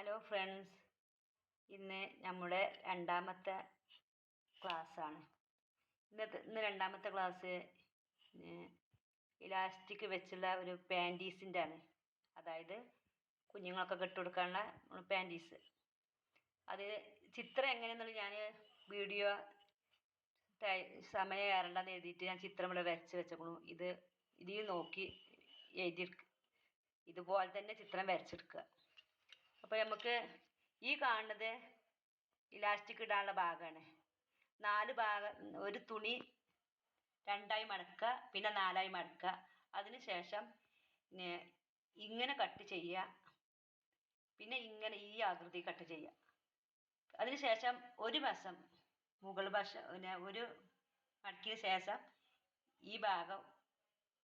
Hello friends, ഇന്ന് നമ്മുടെ രണ്ടാമത്തെ ക്ലാസ്സാണ്. ഇന്ന് രണ്ടാമത്തെ ക്ലാസ് ഇലാസ്റ്റിക് വെച്ചുള്ള ഒരു പാൻറ്റീസിൻ്റെ ആണ്. അതായത് കുഞ്ഞുങ്ങൾക്കൊക്കെ ഇട്ട് കൊടുക്കാനുള്ള പാൻറ്റീസ്. അത് ചിത്രം എങ്ങനെയെന്നുള്ളത് ഞാൻ വീഡിയോ സമയം ഏറണ്ടെന്ന് എഴുതിയിട്ട് ഞാൻ ചിത്രം ഇവിടെ വരച്ച് വെച്ചേക്കണു. ഇതിൽ നോക്കി എഴുതിയെടുക്കുക. ഇതുപോലെ തന്നെ ചിത്രം വരച്ചെടുക്കുക. അപ്പോൾ നമുക്ക് ഈ കാണുന്നത് ഇലാസ്റ്റിക് ഇടാനുള്ള ഭാഗമാണ്. 4 ഭാഗം, ഒരു തുണി 2ആയി മടക്കുക, പിന്നെ 4ആയി മടക്കുക. അതിന് ശേഷം ഇങ്ങനെ കട്ട് ചെയ്യുക, പിന്നെ ഇങ്ങനെ ഈ ആകൃതി കട്ട് ചെയ്യുക. അതിന് ശേഷം ഒരു വശം മുകൾ വശം ഒരു മടക്കിയ ശേഷം ഈ ഭാഗം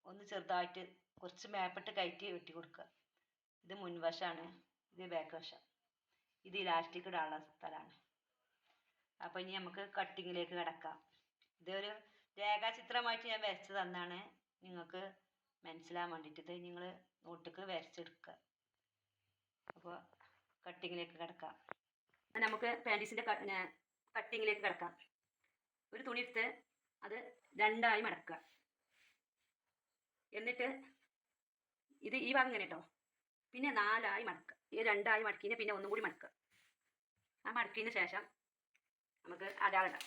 ഒന്ന് ചെറുതായിട്ട് കുറച്ച് മേപ്പിട്ട് കയറ്റി വെട്ടി കൊടുക്കുക. ഇത് മുൻവശമാണ്, ഇത് ബാക്ക് വശം. ഇത് ഇലാസ്റ്റിക് ഇടാനുള്ള സ്ഥലമാണ്. അപ്പോൾ ഇനി നമുക്ക് കട്ടിങ്ങിലേക്ക് കിടക്കാം. ഇതൊരു രേഖാചിത്രമായിട്ട് ഞാൻ വരച്ച് തന്നാണ് നിങ്ങൾക്ക് മനസ്സിലാൻ വേണ്ടിയിട്ട്. ഇത് നിങ്ങൾ നോട്ടിക്ക് വരച്ചെടുക്കുക. അപ്പോൾ കട്ടിങ്ങിലേക്ക് കിടക്കാം. നമുക്ക് പാൻറ്റീസിൻ്റെ കട്ടിങ്ങിലേക്ക് കിടക്കാം. ഒരു തുണി എടുത്ത് അത് 2ആയി മടക്കുക. എന്നിട്ട് ഇത് ഈ ഭാഗം ഇങ്ങനെ കേട്ടോ, പിന്നെ 4ആയി മടക്കുക. ഈ 2ആയി മടക്കിന് പിന്നെ ഒന്നും കൂടി മടക്കുക. ആ മടക്കിന് ശേഷം നമുക്ക് അടയാളം.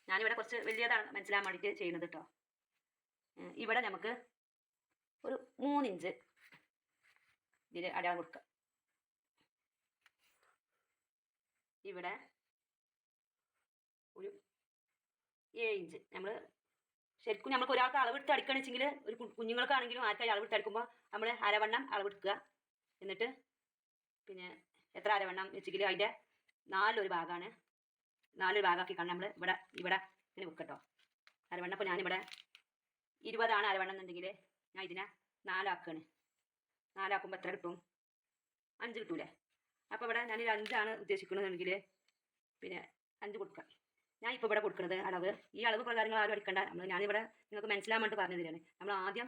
ഞാനിവിടെ കുറച്ച് വലിയതാണ് മനസ്സിലാൻ വേണ്ടിയിട്ട് ചെയ്യുന്നത് കേട്ടോ. ഇവിടെ നമുക്ക് ഒരു 3 ഇഞ്ച് ഇതിൽ അടയാളം കൊടുക്കുക. ഇവിടെ ഒരു 7 ഇഞ്ച്. ശരിക്കും നമുക്ക് ഒരാൾക്ക് അളവെടുത്ത് അടിക്കുകയാണെന്ന് വെച്ചെങ്കിൽ, ഒരു കുഞ്ഞുങ്ങൾക്കാണെങ്കിലും ആർക്കായി അളവെടുത്ത് അടിക്കുമ്പോൾ നമ്മൾ അരവണ്ണം അളവെടുക്കുക. എന്നിട്ട് പിന്നെ എത്ര അരവണ്ണം വെച്ചെങ്കിൽ അതിൻ്റെ 4 ഭാഗമാണ്. 4 ഭാഗമാക്കി കാണാൻ നമ്മൾ ഇവിടെ ഇങ്ങനെ വെക്കട്ടോ. അരവണ്ണം ഇപ്പോൾ ഞാനിവിടെ 20 അരവണ്ണം എന്നുണ്ടെങ്കിൽ ഞാൻ ഇതിനെ 4 ആക്കുകയാണ്. 4 ആക്കുമ്പോൾ എത്ര കിട്ടും? 5 കിട്ടൂലേ? അപ്പോൾ ഇവിടെ ഞാനൊരു 5 ഉദ്ദേശിക്കണമെന്നുണ്ടെങ്കിൽ പിന്നെ 5 കൊടുക്കാം. ഞാൻ ഇപ്പോൾ ഇവിടെ കൊടുക്കുന്നത് അളവ്, ഈ അളവ് പ്രകാരങ്ങൾ ആരും അടിക്കണ്ട. ഞാനിവിടെ നിങ്ങൾക്ക് മനസ്സിലാൻ വേണ്ടി പറഞ്ഞു തരികയാണ്. നമ്മൾ ആദ്യം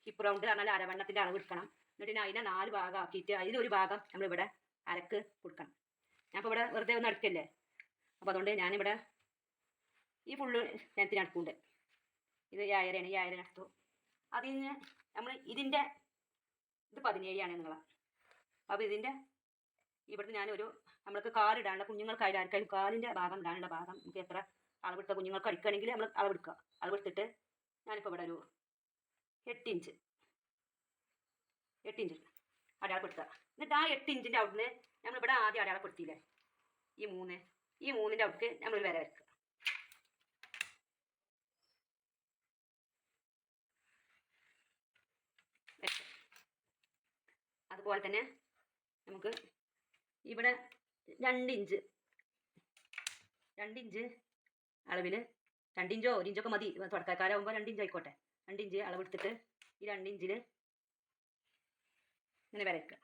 ഹിപ്പ് റൗണ്ട് പറഞ്ഞാൽ അരവണ്ണത്തിൻ്റെ അളവ് എടുക്കണം. എന്നിട്ട് അതിനെ 4 ഭാഗം ആക്കിയിട്ട് അതിലൊരു ഭാഗം നമ്മളിവിടെ അരക്ക് കൊടുക്കണം. ഞാൻ ഇപ്പോൾ ഇവിടെ വെറുതെ ഒന്ന് അടിക്കല്ലേ, അപ്പോൾ അതുകൊണ്ട് ഞാനിവിടെ ഈ ഫുള്ള് നേരത്തിന് അടക്കുന്നുണ്ട്. ഇത് 5.5 ഈ 5.5 എടുത്തു. അതിന് നമ്മൾ ഇത് 17 നിങ്ങളാണ്. അപ്പോൾ ഇവിടുന്ന് ഞാനൊരു നമ്മൾക്ക് കാലിടാനുള്ള കുഞ്ഞുങ്ങൾക്കായാലും ആർക്കായാലും കാലിൻ്റെ ഭാഗം ഇടാനുള്ള ഭാഗം നമുക്ക് എത്ര അളവെടുത്ത കുഞ്ഞുങ്ങൾക്ക് അടിക്കുകയാണെങ്കിൽ നമ്മൾ അളവെടുക്കുക. അളവെടുത്തിട്ട് ഞാനിപ്പോൾ ഇവിടെ ഒരു 8 ഇഞ്ച് അടയാളപ്പെടുത്തുക. എന്നിട്ട് ആ 8 ഇഞ്ചിൻ്റെ അവിടുന്ന് നമ്മളിവിടെ ആദ്യം അടയാളപ്പെടുത്തിയില്ലേ, ഈ 3ൻ്റെ അവിടേക്ക് നമ്മളൊരു വര വരക്കുക. അതുപോലെ തന്നെ നമുക്ക് ഇവിടെ 2 ഇഞ്ച് അളവിൽ, 2 ഇഞ്ചോ 1 ഇഞ്ചൊക്കെ മതി. തുടക്കക്കാരാകുമ്പോൾ 2 ഇഞ്ച് ആയിക്കോട്ടെ. 2 ഇഞ്ച് അളവെടുത്തിട്ട് ഈ 2 ഇഞ്ചിൽ ഇങ്ങനെ വരയ്ക്കുക.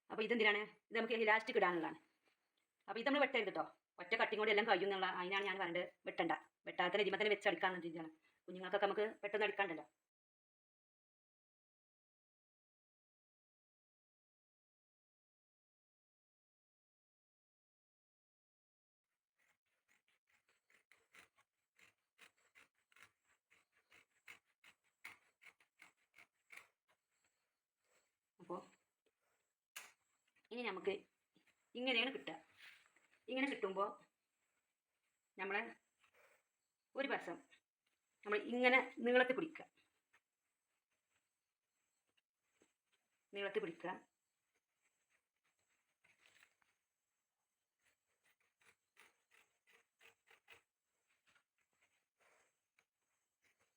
അപ്പോൾ ഇതെന്തിനാണ്? ഇത് നമുക്ക് ഇലാസ്റ്റിക് ഇടാനുള്ളതാണ്. അപ്പോൾ ഇത് നമ്മൾ വെട്ടരുത് കേട്ടോ. ഒറ്റ കട്ടിങ് കൊണ്ട് എല്ലാം കഴിയുന്നുള്ള അതിനാണ് ഞാൻ പറഞ്ഞത്. വെട്ടാതെ തന്നെ ഇതിമ തന്നെ വെച്ചടിക്കാമെന്ന് വെച്ചിട്ടാണ്. കുഞ്ഞുങ്ങൾക്കൊക്കെ നമുക്ക് പെട്ടെന്ന് അടിക്കാണ്ടല്ലോ. അപ്പോൾ ഇനി നമുക്ക് ഇങ്ങനെയാണ് കിട്ടുക. ഇങ്ങനെ കിട്ടുമ്പോൾ നമ്മളെ ഒരു വശം നമ്മൾ ഇങ്ങനെ നീളത്തിൽ പിടിക്കുക.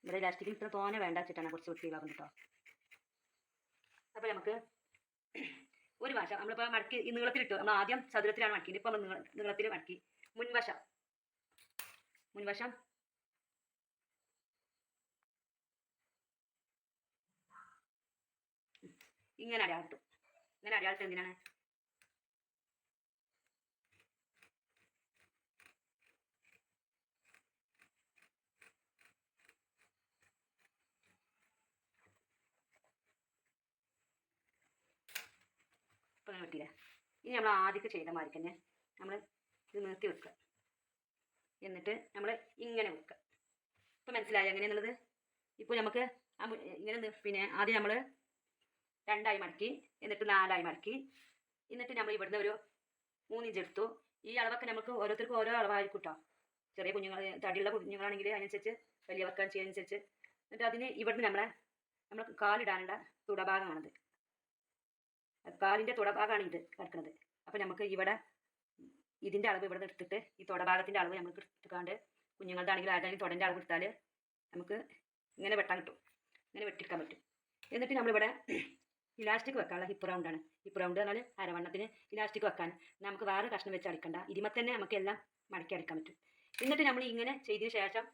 ഇവിടെ ഇലാസ്റ്റിക്കിന് ഇത്ര തോനെ വേണ്ട വെച്ചിട്ടാണ് കുറച്ച് വൃത്തിയാകുന്നത് കേട്ടോ. അപ്പോൾ നമുക്ക് ഒരു വശം നമ്മളിപ്പോൾ മടക്കി ഈ നീളത്തിലിട്ടു. നമ്മൾ ആദ്യം ചതുരത്തിലാണ് മടക്കിയത്. ഇപ്പോൾ നമ്മൾ നീളത്തിൽ മടക്കി മുൻവശം ഇങ്ങനെ അടയാളിട്ടു. ഇങ്ങനെ അടയാളിട്ട് എന്തിനാണ്? ഇങ്ങനെ വെട്ടിയില്ല. ഇനി നമ്മൾ ആദ്യമൊക്കെ ചെയ്ത മാതിരി തന്നെ നമ്മൾ ഇത് നിർത്തി വെക്കുക. എന്നിട്ട് നമ്മൾ ഇങ്ങനെ വെക്കുക. ഇപ്പം മനസ്സിലായി എങ്ങനെയാണെന്നുള്ളത്. ഇപ്പോൾ നമുക്ക് ഇങ്ങനെ പിന്നെ ആദ്യം നമ്മൾ 2 മടക്കി, എന്നിട്ട് 4 മടക്കി, എന്നിട്ട് നമ്മൾ ഇവിടുന്ന് ഒരു 3 ഇഞ്ച് എടുത്തു. ഈ അളവൊക്കെ നമുക്ക് ഓരോരുത്തർക്കും ഓരോ അളവായിരിക്കും കേട്ടോ. ചെറിയ കുഞ്ഞുങ്ങൾ, തടിയുള്ള കുഞ്ഞുങ്ങളാണെങ്കിൽ അതിനനുസരിച്ച്, വലിയവർക്കാൻ ചെയ്യുന്നതനുസരിച്ച്. എന്നിട്ട് അതിന് ഇവിടുന്ന് നമ്മൾ കാലിടാനുള്ള തുടഭാഗമാണത്. കാലിൻ്റെ തുടഭാഗമാണ് ഇത് കിടക്കുന്നത്. അപ്പോൾ നമുക്ക് ഇവിടെ ഇതിൻ്റെ അളവ് ഇവിടെ എടുത്തിട്ട് ഈ തുടഭാഗത്തിൻ്റെ അളവ് നമുക്ക് എടുത്തുകൊണ്ട് കുഞ്ഞുങ്ങളുടെയാണെങ്കിൽ ആരുടെയെങ്കിലും തുടൻ്റെ അളവ് എടുത്താൽ നമുക്ക് ഇങ്ങനെ വെട്ടാൻ കിട്ടും, ഇങ്ങനെ വെട്ടിക്കാൻ പറ്റും. എന്നിട്ട് നമ്മളിവിടെ ഇലാസ്റ്റിക് വെക്കാനുള്ള ഹിപ്പ് റൗണ്ടാണ്. ഹിപ്പ് റൗണ്ട് പറഞ്ഞാൽ അരവണ്ണത്തിന് ഇലാസ്റ്റിക് വെക്കാൻ. നമുക്ക് വേറെ കഷ്ണം വെച്ച് അടിക്കണ്ട, ഇതിമ തന്നെ നമുക്ക് എല്ലാം മടക്കി അടിക്കാൻ പറ്റും. എന്നിട്ട് നമ്മൾ ഇങ്ങനെ ചെയ്തതിന് ശേഷം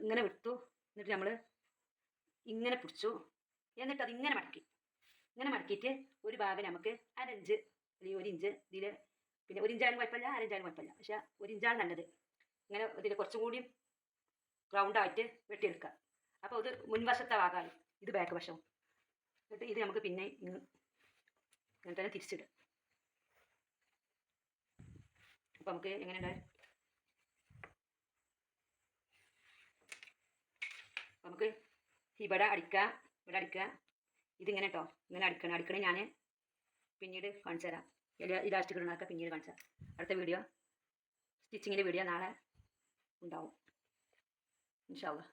ഇങ്ങനെ വിട്ടു. എന്നിട്ട് നമ്മൾ ഇങ്ങനെ പിടിച്ചു. എന്നിട്ട് അത് ഇങ്ങനെ മടക്കിയിട്ട് ഒരു ഭാഗം നമുക്ക് 1/2 ഇഞ്ച് അല്ലെങ്കിൽ 1 ഇഞ്ച് ഇതിൽ, പിന്നെ 1 ഇഞ്ചായാലും കുഴപ്പമില്ല, 1/2 ഇഞ്ചായാലും കുഴപ്പമില്ല, പക്ഷേ 1 ഇഞ്ചാണ് നല്ലത്. ഇങ്ങനെ ഇതിൽ കുറച്ചും കൂടി റൗണ്ടായിട്ട് വെട്ടിയെടുക്കുക. അപ്പോൾ ഇത് മുൻവശത്തെ ഭാഗമായി, ഇത് ബാക്ക് വശവും. എന്നിട്ട് ഇത് നമുക്ക് പിന്നെ ഇങ്ങനെ തന്നെ തിരിച്ചിടും. അപ്പോൾ നമുക്ക് എങ്ങനെയുണ്ട്, നമുക്ക് ഇവിടെ അടിക്കുക. ഇതിങ്ങനെ കേട്ടോ, ഇങ്ങനെ അടിക്കണേ ഞാൻ പിന്നീട് കാണിച്ചു തരാം. ഇലാസ്റ്റിക് ഇടുന്നതൊക്കെ പിന്നീട് കാണിച്ചു തരാം. അടുത്ത വീഡിയോ, സ്റ്റിച്ചിങ്ങിൻ്റെ വീഡിയോ നാളെ ഉണ്ടാവും ഇൻഷാ അല്ലാഹ്.